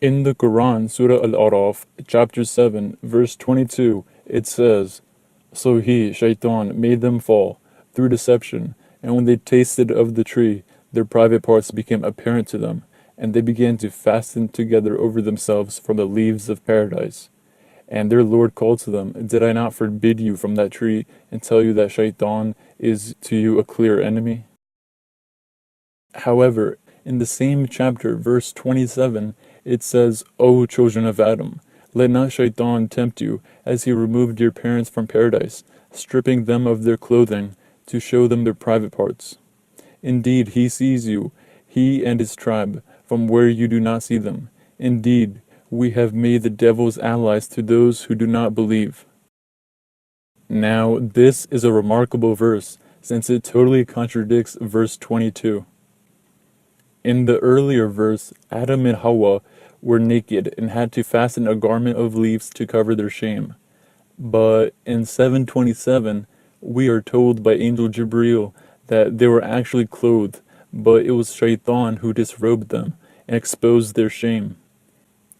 In the Quran, Surah Al-Araf, chapter 7, verse 22, it says, "So he, Shaitan, made them fall through deception, and when they tasted of the tree, their private parts became apparent to them, and they began to fasten together over themselves from the leaves of paradise. And their Lord called to them, Did I not forbid you from that tree, and tell you that Shaitan is to you a clear enemy?" However, in the same chapter, verse 27, it says, "O children of Adam, let not Shaitan tempt you, as he removed your parents from paradise, stripping them of their clothing, to show them their private parts. Indeed, he sees you, he and his tribe, from where you do not see them. Indeed, we have made the devils allies to those who do not believe." Now, this is a remarkable verse, since it totally contradicts verse 22. In the earlier verse, Adam and Hawwa were naked and had to fasten a garment of leaves to cover their shame. But in 727, we are told by Angel Gabriel that they were actually clothed, but it was Shaitan who disrobed them and exposed their shame.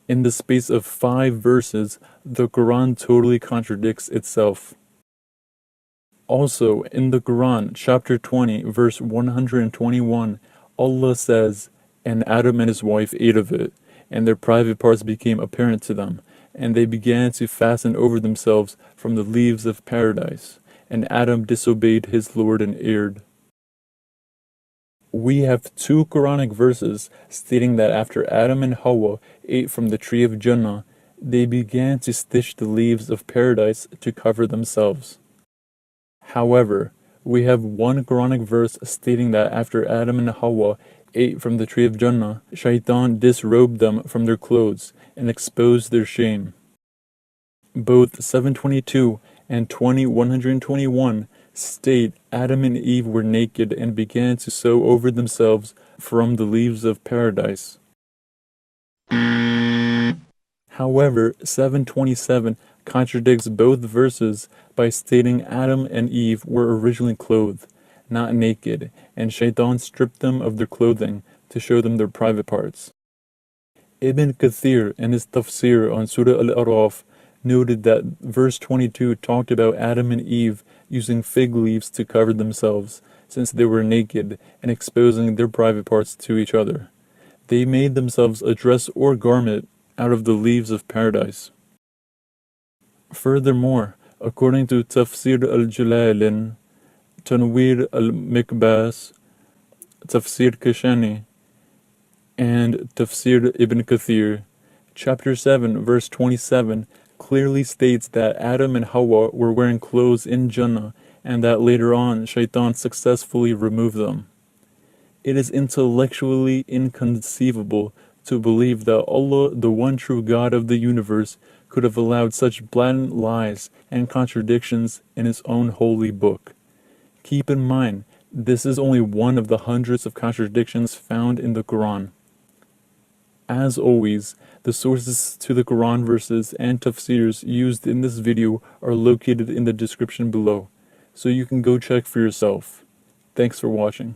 In the space of 5 verses, the Quran totally contradicts itself. Also, in the Quran, chapter 20, verse 121, Allah says, "And Adam and his wife ate of it, and their private parts became apparent to them, and they began to fasten over themselves from the leaves of paradise, and Adam disobeyed his Lord and erred." We have 2 Quranic verses stating that after Adam and Hawwa ate from the tree of Junnah, they began to stitch the leaves of paradise to cover themselves. However, we have 1 Quranic verse stating that after Adam and Hawwa ate from the tree of Junnah, Shaitan disrobed them from their clothes and exposed their shame. Both 722 and 121 state Adam and Eve were naked and began to sew over themselves from the leaves of paradise. However, 727 contradicts both verses by stating Adam and Eve were originally clothed, not naked, and Shaitan stripped them of their clothing to show them their private parts. Ibn Kathir, in his tafsir on Surah Al-Araf, noted that verse 22 talked about Adam and Eve using fig leaves to cover themselves, since they were naked, and exposing their private parts to each other. They made themselves a dress or garment out of the leaves of paradise. Furthermore, according to Tafsir al-Jalailin, Tanwir al-Mikbas, Tafsir Kashani, and Tafsir Ibn Kathir, chapter 7, verse 27, clearly states that Adam and Hawwa were wearing clothes in Junnah, and that later on Shaitan successfully removed them. It is intellectually inconceivable to believe that Allah, the one true God of the universe, could have allowed such blatant lies and contradictions in His own holy book. Keep in mind, this is only one of the hundreds of contradictions found in the Quran. As always, the sources to the Quran verses and tafsirs used in this video are located in the description below, so you can go check for yourself. Thanks for watching.